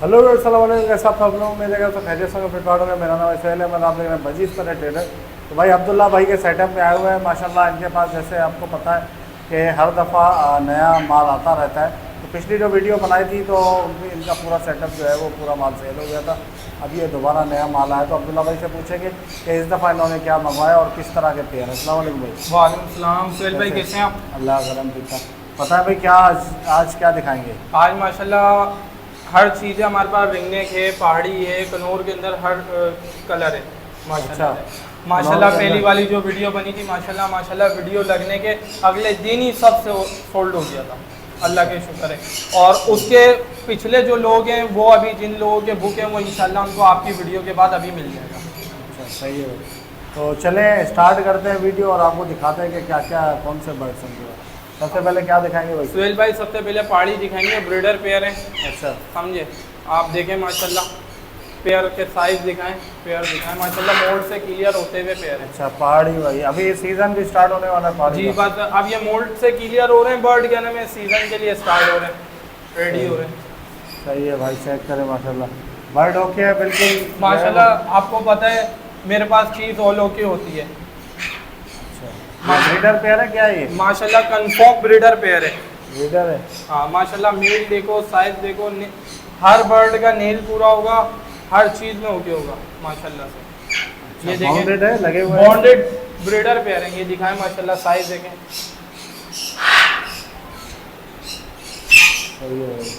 Hello अस्सलाम वालेकुम, कैसा आप सब लोग मेरे घर तो खैरियत से फिट होगा। मेरा नाम इसराइल है, मैं आप देख रहे हैं मजीद पर ट्रेडर। तो भाई अब्दुल्ला भाई के सेटअप में आए हुए हैं माशाल्लाह। इनके पास जैसे आपको पता है कि हर दफ़ा नया माल आता रहता है। तो पिछली जो वीडियो बनाई थी तो इनका पूरा सेटअप जो है वो पूरा माल सेल हो गया था। अब ये दोबारा नया माल आया तो अब्दुल्ला भाई से पूछेंगे कि इस दफ़ा इन्होंने क्या मंगवाया और किस तरह के पेयर। अस्सलाम वालेकुम भाई। वालेकुम सलाम। सुहेल भाई कैसे हैं आप? अल्लाह करम ठीक है। पता है भाई क्या आज क्या दिखाएंगे? आज माशाल्लाह हर चीज़ है हमारे पास। रिंगनेक है, पहाड़ी है, कनौर के अंदर हर कलर है माशाल्लाह। अच्छा। माशाल्लाह कनौर के पहली अंदर? वाली जो वीडियो बनी थी माशाल्लाह वीडियो लगने के अगले दिन ही सब से सोल्ड हो गया था, अल्लाह के शुक्र है। और उसके पिछले जो लोग हैं वो अभी जिन लोगों के बुक हैं वो इंशाल्लाह उनको आपकी वीडियो के बाद अभी मिल जाएगा। अच्छा सही है भाई। तो चलें स्टार्ट करते हैं वीडियो और आपको दिखाते हैं कि क्या क्या कौन से बर्ड्स हैं। सबसे पहले क्या दिखाएंगे भाई? सुहेल भाई सबसे पहले पहाड़ी दिखाएंगे, ब्रीडर पेयर है। अच्छा समझे आप देखें माशाल्लाह पेयर के साइज दिखाएं, पेयर दिखाएं माशाल्लाह मोल्ड से क्लियर होते हुए पेयर है। अच्छा पहाड़ी भाई, अभी सीज़न भी स्टार्ट होने वाला है पहाड़ी जी का। बात, अब ये मोल्ड से क्लियर हो रहे हैं बर्ड, क्या नाम है, सीजन के लिए स्टार्ट हो रहे हैं, रेडी हो रहे हैं। सही है भाई, चेक करें माशाल्लाह बर्ड ओके है बिल्कुल माशाल्लाह आपको पता है मेरे पास चीज़ ऑल ओके होती है। अच्छा ब्रीडर पेयर है क्या ये? माशाल्लाह कन्फर्म ब्रीडर पेयर है। ब्रीडर है। हाँ माशाल्लाह मेल देखो, साइज देखो, हर बर्ड का नेल पूरा होगा, हर चीज़ में ओके होगा माशाल्लाह से। ये देखें बाउंडेड है, लगे हुए हैं। बॉन्डेड ब्रीडर पेयर है। ये दिखाएं माशाल्लाह साइज देखें। सही है भाई,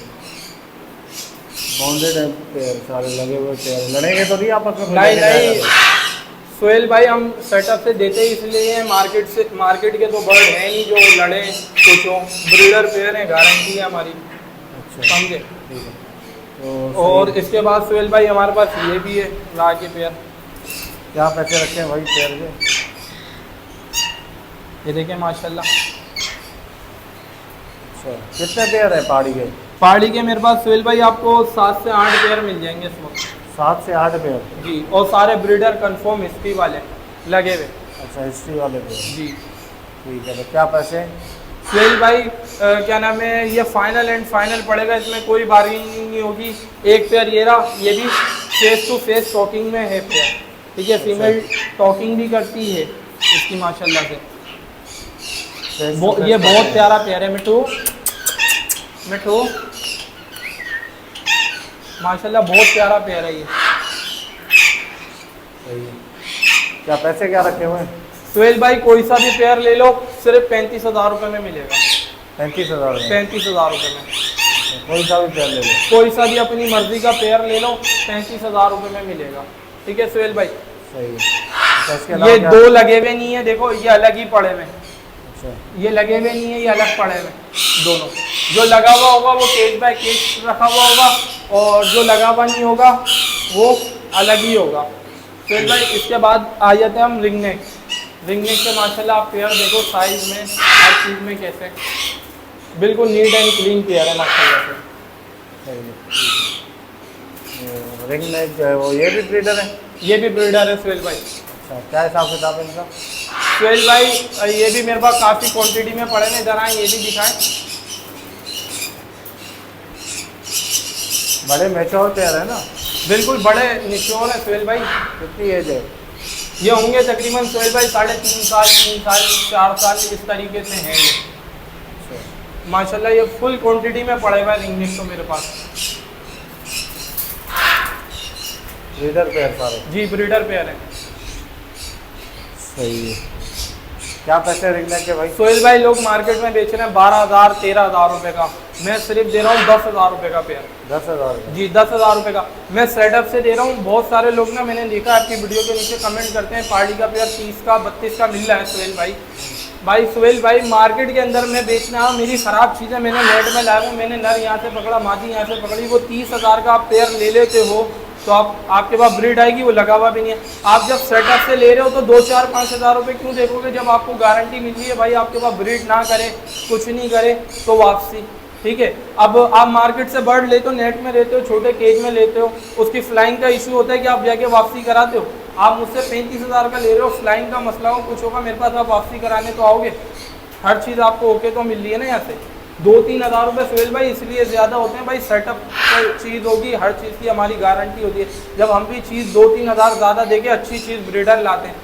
बाउंडेड है पेयर, सारे लगे हुए पेयर। लड़ेंगे तो नहीं आपस में? नहीं नहीं सुहेल भाई हम सेटअप से देते ही इसलिए हैं, मार्केट के तो बर्ड हैं नहीं जो लड़े कुछ हो। ब्रीडर पेयर है, गारंटी है हमारी। अच्छा समझे? ठीक है। तो और इसके बाद सुहेल भाई हमारे पास ये भी है ला के पेयर। क्या पैसे रखे हैं भाई पेयर के? ये देखें माशाल्लाह। अच्छा कितने पेयर है पहाड़ी के? पहाड़ी के मेरे पास सुहेल भाई आपको 7 से 8 पेयर मिल जाएंगे इस वक्त। 7 से 8 पेयर? जी, और सारे ब्रीडर कंफर्म हिस्ट्री वाले लगे हुए। अच्छा हिस्ट्री वाले पेयर। जी ठीक है। तो क्या पैसे? सुहेल भाई क्या नाम है, ये फाइनल एंड फाइनल पड़ेगा, इसमें कोई बार्गेनिंग नहीं होगी। एक पेयर ये रहा, ये भी फेस टू फेस टॉकिंग में है पेयर। ठीक है, फीमेल टॉकिंग भी करती है इसकी माशाल्लाह से। ये बहुत प्यारा पेयर है। मिठू मिठू माशाल्लाह बहुत प्यारा पेयर है ये। सही है। क्या पैसे क्या रखे हुए हैं? सुहेल भाई कोई सा भी पेयर ले लो सिर्फ 35,000 रुपये में मिलेगा। 35,000 में? 35,000 रुपये में कोई सा भी पेयर ले लो? कोई सा भी अपनी मर्जी का पेयर ले लो, 35,000 रुपये में मिलेगा। ठीक है सुहेल भाई। सही है। तो इसके अलावा ये क्या? दो लगे हुए नहीं है, देखो ये अलग ही पड़े हुए। अच्छा ये लगे हुए नहीं है, ये अलग पड़े हुए दोनों। जो लगा हुआ होगा वो केज बाय केज रखा हुआ होगा, और जो लगा हुआ नहीं होगा वो अलग ही होगा। सुहेल भाई इसके बाद आ जाते हैं हम रिंगनेक। रिंगनेक के माशाल्लाह आप पेयर देखो, साइज में हर चीज़ में कैसे बिल्कुल नीट एंड क्लीन पेयर है माशाल्लाह से। सही है। रिंग नेक जो है वो ये भी ब्रीडर है? ये भी ब्रीडर है सुहेल भाई। अच्छा क्या हिसाब किताब है इनका? सुहेल भाई ये भी मेरे पास काफ़ी क्वांटिटी में पड़े हैं, जरा ये भी दिखाएं। बड़े मैच्योर पेयर है ना? बिल्कुल बड़े निचोड़ है सुहेल भाई। कितनी एज है? ये होंगे तकरीबन सुहेल भाई 3.5 साल, 3 साल, 4 साल, इस तरीके से हैं ये अच्छा माशाल्लाह। ये फुल क्वांटिटी में पड़े हुआ है रिंगनेक तो मेरे पास। ब्रीडर पेयर सारे? जी ब्रीडर पेयर है। सही है। क्या पैसे रिंग नेक के भाई? सुहेल भाई लोग मार्केट में बेच रहे हैं 12,000 13,000 रुपये का, मैं सिर्फ दे रहा हूँ 10,000 रुपये का पेयर। 10,000? जी 10,000 रुपये का मैं सेटअप से दे रहा हूँ। बहुत सारे लोग ना मैंने देखा आपकी वीडियो के नीचे कमेंट करते हैं पहाड़ी का पेयर 30 का 32 का मिल रहा है सुहेल भाई। भाई सुहेल भाई मार्केट के अंदर मैं बेचना मेरी ख़राब चीज़ें मैंने नेट में लाया हूँ, मैंने नर यहाँ से पकड़ा, मादी यहाँ से पकड़ी, वो 30,000 का आप पेयर ले लेते हो तो आपके पास ब्रीड आएगी, वो लगा हुआ भी नहीं है। आप जब सेटअप से ले रहे हो तो 2, 4, 5,000 रुपये क्यों देखोगे, जब आपको गारंटी मिल रही है भाई आपके पास ब्रीड ना करे कुछ नहीं करे तो वापसी। ठीक है, अब आप मार्केट से बर्ड लेते हो, नेट में लेते हो, छोटे केज में लेते हो, उसकी फ्लाइंग का इशू होता है कि आप जाके वापसी कराते हो। आप मुझसे 35,000 का ले रहे हो, फ्लाइंग का मसला हो कुछ होगा मेरे पास, आप वापसी कराने तो आओगे। हर चीज़ आपको ओके तो मिल रही है ना यहाँ से। 2-3 हज़ार रुपये सुहेल भाई इसलिए ज़्यादा होते हैं भाई, सेटअप चीज़ होगी, हर चीज़ की हमारी गारंटी होती है। जब हम भी चीज़ 2-3 हज़ार ज़्यादा देके अच्छी चीज़ ब्रीडर लाते हैं।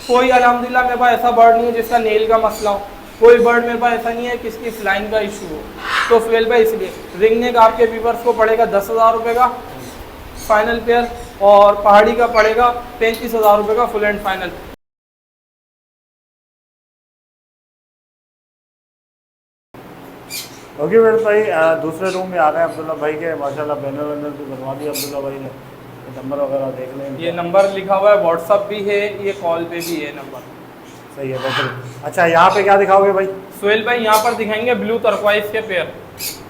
कोई अल्हम्दुलिल्लाह मेरे पास ऐसा बर्ड नहीं है जिसका नेल का मसला हो, कोई बर्ड मेरे पास ऐसा नहीं है किसकी फ्लाइंग का इशू हो। तो सुहेल भाई इसलिए रिंग नेक आपके व्यूवर्स को पड़ेगा 10,000 रुपये का फाइनल पेयर, और पहाड़ी का पड़ेगा 35,000 रुपये का फुल एंड फाइनल। ओके मेरे भाई दूसरे रूम में आ गए अब्दुल्ला भाई के, माशाल्लाह बैनर वैनर भी बनवा दिया अब्दुल्ला भाई ने, नंबर वगैरह देख लें। ये नंबर लिखा हुआ है, व्हाट्सअप भी है, ये कॉल पे भी है नंबर। सही है बेहतर। अच्छा यहाँ पे क्या दिखाओगे भाई? सुहेल भाई यहाँ पर दिखाएंगे ब्लू टर्कवाइज के पेयर।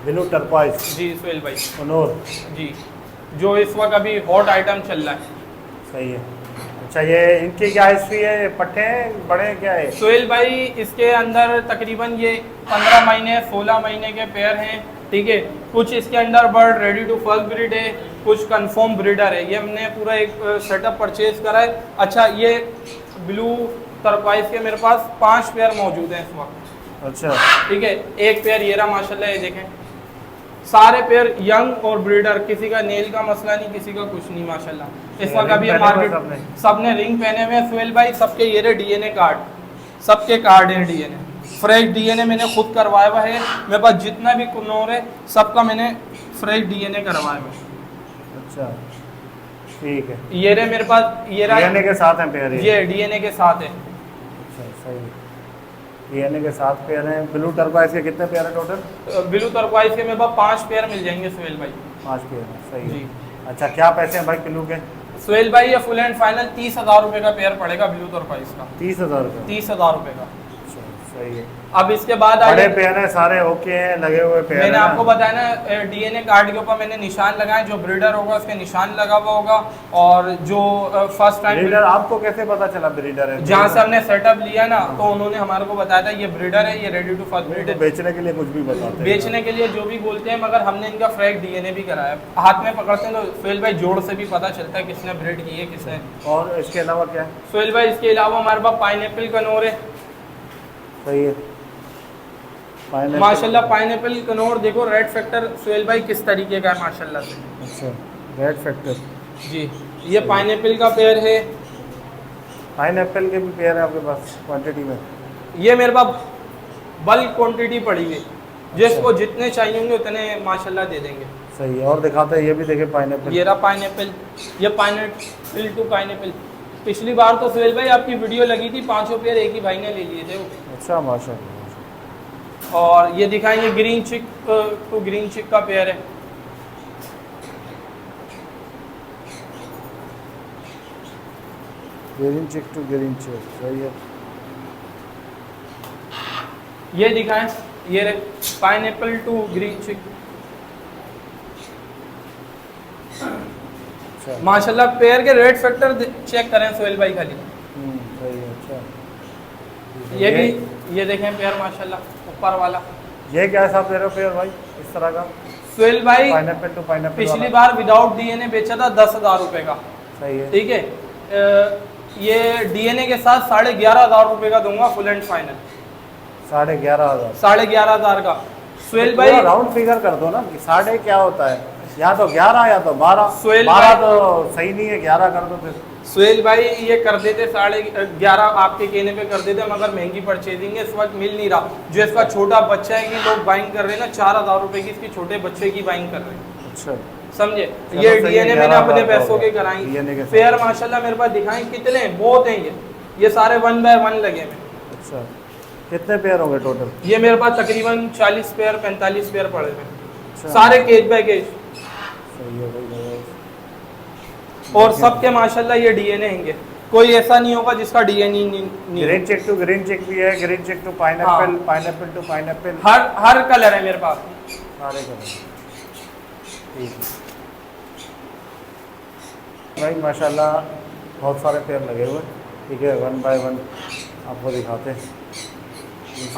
ब्लू टर्कवाइज जी सुहेल भाई, कनौर जी, जो इस वक्त अभी हॉट आइटम चल रहा है। सही है। अच्छा ये इनकी क्या हिस्ट्री है, पट्टे हैं बड़े क्या है? सुहेल भाई इसके अंदर तकरीबन ये 15 महीने 16 महीने के पेयर हैं, ठीक है। कुछ इसके अंदर bird ready to first breed है, कुछ कंफर्म ब्रीडर है। ये हमने पूरा एक सेटअप परचेज करा है। अच्छा ये ब्लू टर्कवाइज के मेरे पास 5 पेयर मौजूद हैं इस वक्त। अच्छा ठीक है, एक पेयर ये रहा माशाल्लाह, ये देखें सारे पेयर यंग और ब्रीडर, किसी का नेल का मसला नहीं, किसी का कुछ नहीं माशाल्लाह। इस वक्त अभी मार्केट सबने रिंग पहने हुए हैं सुहेल भाई, सबके ये रहे डीएनए कार्ड, सबके कार्ड हैं डीएनए, फ्रेश डीएनए मैंने खुद करवाया हुआ है। मेरे पास जितना भी कुनौर है सबका मैंने फ्रेश डीएनए करवाया हुआ है। अच्छा ठीक है, ये रहे मेरे पास, ये रहा डीएनए के साथ हैं पेयर ये डीएनए के साथ है। अच्छा सही है, डीएनए के साथ पेयर हैं। ब्लू टर्कवाइज के कितने पेयर है टोटल? ब्लू टर्कवाइज के मेरे पास 5 पेयर मिल जाएंगे सुहेल भाई। 5 पेयर है, सही जी। है। अच्छा क्या पैसे हैं भाई ब्लू के? सुहेल भाई ये फुल एंड फाइनल 30,000 रुपये का पेयर पड़ेगा ब्लू टर्कवाइज का। 30,000 रुपये? 30,000 रुपये का। अच्छा सही है। अब इसके बाद बड़े पेयर हैं सारे, ओके हैं, लगे हुए पेयर मैंने हैं आपको बताया ना डीएनए कार्ड के ऊपर मैंने निशान लगाए, जो ब्रीडर होगा उसके निशान लगा हुआ होगा, और जो फर्स्ट टाइम ब्रीडर आपको कैसे पता चला ब्रीडर है? जहाँ से हमने सेटअप लिया ना तो उन्होंने हमारे को बताया था ये ब्रीडर है, ये रेडी टू फर्स्ट ब्रीड है। बेचने के लिए कुछ भी बताते हैं, बेचने के लिए जो भी बोलते हैं, मगर हमने इनका फ्रेश डीएनए भी कराया, हाथ में पकड़ते हैं तो सुहेल भाई जोड़ से भी पता चलता है किसने ब्रीड की है किसने। और इसके अलावा क्या है सुहेल भाई? इसके अलावा हमारे पास पाइनएप्पल कनौर है। सही है, माशाल्लाह पाइनएप्पल कनौर देखो, रेड फैक्टर सुहेल भाई किस तरीके का है माशाल्लाह से। अच्छा रेड फैक्टर जी, ये पाइनएप्पल का पेयर है। पाइनएप्पल के भी पेयर है आपके पास क्वांटिटी में? ये मेरे पास बल्क क्वांटिटी पड़ी हुई, जिसको जितने चाहिए होंगे उतने माशाल्लाह दे देंगे। सही है। और दिखाते हैं ये भी देखे पाइनएप्पल, ये रहा पाइनएप्पल, ये पाइनएप्पल टू पाइनएप्पल। पिछली बार तो सुहेल भाई आपकी वीडियो लगी थी, 5 पेयर एक ही भाई ने ले लिए थे। अच्छा माशाल्लाह। और ये दिखाएंगे ग्रीन चिक टू ग्रीन चिक का पेयर है। ग्रीन चिक टू ग्रीन चिक, सही है। ये दिखाएं, ये पाइनएप्पल टू ग्रीन चिक। अच्छा माशाल्लाह पेयर के रेड फैक्टर चेक करें सुहेल भाई खाली। सही है। अच्छा ये भी ये देखें पेयर माशाल्लाह ऊपर वाला। ये क्या हिसाब दे रहे हो पेयर भाई इस तरह का? सुहेल भाई पाइनएप्पल टू पाइनएप्पल पिछली बार विदाउट डीएनए बेचा था 10,000 रुपये का, सही है। ठीक है। ये डीएनए के साथ 11,500 रुपये का दूंगा फुल एंड फाइनल। 11,500? 11,500 का सुहेल भाई राउंड फिगर कर दो ना, कि 11.5 क्या होता है, या तो 11 या तो 12। सुहेल 12 भाई तो सही नहीं है, 11 कर दो फिर। सुहेल भाई ये कर देते 11.5 आपके कहने पे कर देते, मगर महंगी परचेजिंग है, इस वक्त मिल नहीं रहा। जो इसका छोटा बच्चा है कि लोग बाइंग कर रहे हैं ना, 4,000 रुपये की इसकी छोटे बच्चे की बाइंग कर रहे हैं। अच्छा समझे? चलो ये सही है, डीएनए मैंने अपने 11,000 पैसों के DNA कराई। के साथ। पेयर माशाल्लाह मेरे पास दिखाएं कितने हैं, बहुत हैं ये सारे 1 बाय 1 लगे हैं। अच्छा कितने पेयर होंगे टोटल? ये मेरे पास तकरीबन 40 पेयर 45 पेयर पड़े हुए हैं, अच्छा सारे केज बाय केज, सही है भाई। और सबके माशाल्लाह ये डीएनए होंगे, कोई ऐसा नहीं होगा जिसका डीएनए नहीं। Green cheek to green cheek भी है, green cheek to pineapple, pineapple to pineapple, हर कलर है मेरे पास, सारे कलर। ठीक है भाई माशाल्लाह बहुत सारे पेयर लगे हुए। ठीक है 1 बाय 1 आपको दिखाते हैं।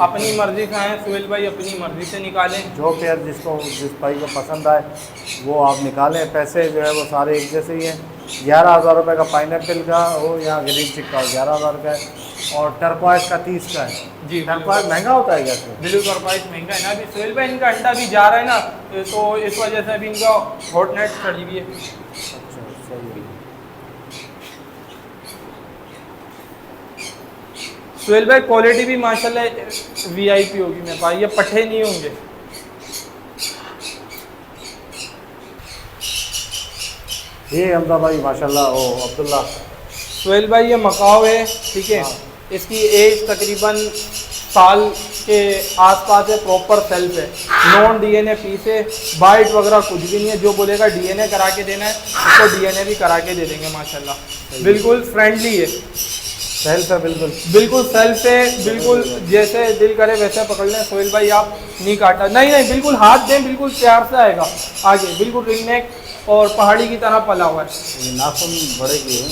अपनी मर्जी का है सुहेल भाई, अपनी मर्जी से निकालें। जो पेयर जिस भाई को पसंद आए वो आप निकालें। पैसे जो है वो सारे एक जैसे ही हैं। 11,000 रुपये का पाइनएप्पल का हो या ग्रीन चिक का 11,000 का है। और टर्कवाइज का 30 का है। जी, टर्कवाइज महंगा होता है क्या इसमें? ब्लू टर्कवाइज महंगा है ना अभी सोहेल भाई, इनका अंडा भी जा रहा है ना, तो इस वजह से अभी इनका हॉट नेट चढ़ी हुई है। अच्छा सही है। सोहेल भाई क्वालिटी भी माशाल्लाह वीआईपी होगी मेरे पास, ये पट्टे नहीं होंगे। ये हमदा भाई माशाल्लाह, ओ अब्दुल्ला। सोहेल भाई ये मकाओ है, ठीक है। हाँ। इसकी एज तकरीबन साल के आसपास है, प्रॉपर सेल्फ है, नॉन डीएनए पीस है, बाइट वगैरह कुछ भी नहीं है। जो बोलेगा डीएनए करा के देना है उसको डीएनए भी करा के दे देंगे माशाल्लाह। बिल्कुल फ्रेंडली है, सेल्फ है बिल्कुल। बिल्कुल सेल्फ है, बिल्कुल जैसे दिल करे वैसे पकड़ लें। सोहेल भाई आप नहीं काटा, नहीं नहीं, बिल्कुल हाथ दें, बिल्कुल प्यार से आएगा आगे, बिल्कुल रिंग नेक और पहाड़ी की तरह पला हुआ है। ये नाखून बड़े किए हैं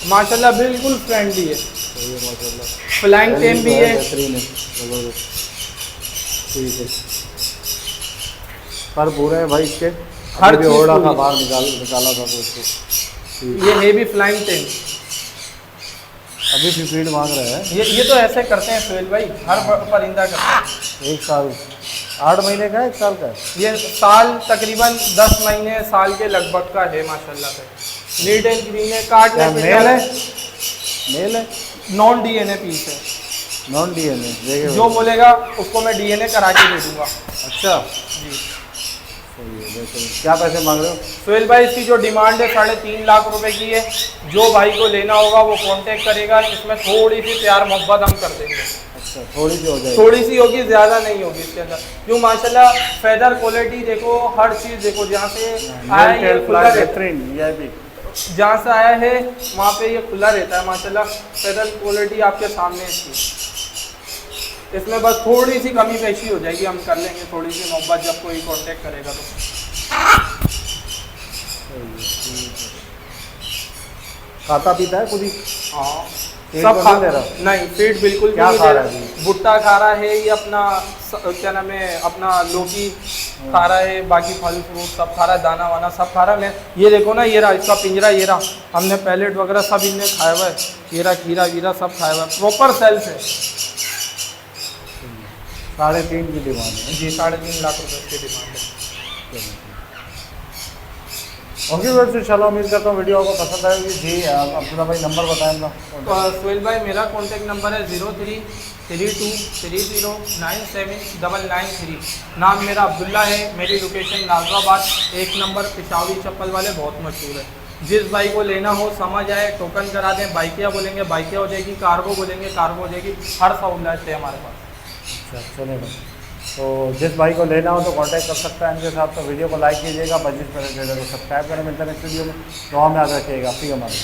माशाल्लाह, बिल्कुल फ्रेंडली है। सही है माशाल्लाह। फ्लैंक टेम भी है, बेहतरीन है, जबरदस्त। ठीक है, पर पूरे हैं भाई इसके, हर भी चीज़ ओढ़ा था, पूरी। बाहर निकाला था तो उसको। ठीक ये है भी फ्लाइंग टेम। अभी भी फीड मांग रहे हैं। ये तो ऐसे करते हैं सोहेल भाई, हर परिंदा करते हैं। 1 साल 8 महीने का है, 1 साल का है? ये साल तकरीबन 10 महीने साल के लगभग का है माशाल्लाह से। नीट एंड ग्रीन है, काट क्या ले मेल है? मेल है, नॉन डीएनए पीस है। Non DNA? देखिए जो बोलेगा उसको मैं डीएनए करा के दे दूंगा। अच्छा जी सही है, बेहतरीन। क्या पैसे मांग रहे हो? सोहेल भाई इसकी जो डिमांड है 3.5 लाख रुपए की है। जो भाई को लेना होगा वो कांटेक्ट करेगा, इसमें थोड़ी सी प्यार मोहब्बत हम कर देंगे। अच्छा थोड़ी सी हो जाएगी? थोड़ी सी होगी, ज़्यादा नहीं होगी इसके अंदर। क्यों माशाल्लाह फेदर क्वालिटी देखो, हर चीज़ देखो, जहाँ से आया है ये खुला रहता है, बेहतरीन ये भी। जहाँ से आया है वहाँ पे ये खुला रहता है माशाल्लाह। फेदर क्वालिटी आपके सामने है इसकी। इसमें बस थोड़ी सी कमी पेशी हो जाएगी, हम कर लेंगे थोड़ी सी मोहब्बत जब कोई कांटेक्ट करेगा तो। खाता पीता है खुद ही? हाँ फीड सब तो खा नहीं दे रहा? नहीं, फीड बिल्कुल भी क्या नहीं खा दे रहा रहा। है अभी? भुट्टा खा रहा है, ये अपना क्या नाम है, अपना लौकी खा रहा है, बाकी फल फ्रूट सब खा रहा है, दाना वाना सब खा रहा है। मैं ये देखो ना, ये रहा इसका पिंजरा, ये रहा, हमने पैलेट वगैरह सब इनने खाया हुआ है। ये रहा खीरा वीरा सब खाया हुआ है, प्रॉपर सेल्फ है। 3.5 की डिमांड है। जी 3.5 लाख रुपए की डिमांड है। ओके वर्ष इंशाल्लाह, उम्मीद करता हूँ वीडियो आपको पसंद आएगी। जी अब्दुल्ला भाई नंबर बताएं ना। सोहेल भाई मेरा कॉन्टैक्ट नंबर है 0332979993। नाम मेरा अब्दुल्ला है, मेरी लोकेशन नाजराबाद 1 नंबर पिशावी चप्पल वाले, बहुत मशहूर है। जिस बाइक को लेना हो समझ आए, टोकन करा दें, बाइकिया बोलेंगे बाइकिया हो जाएगी, कार्गो बोलेंगे कार्गो हो जाएगी, हर सहूलत है हमारे पास। अच्छा चलेगा, तो जिस भाई को लेना हो तो कांटेक्ट कर सकता है इनके साथ। तो वीडियो को लाइक कीजिएगा, 25 मिनट को सब्सक्राइब करें। मिलते हैं नेक्स्ट वीडियो में, दुआ में याद रखिएगा। अपनी हमारे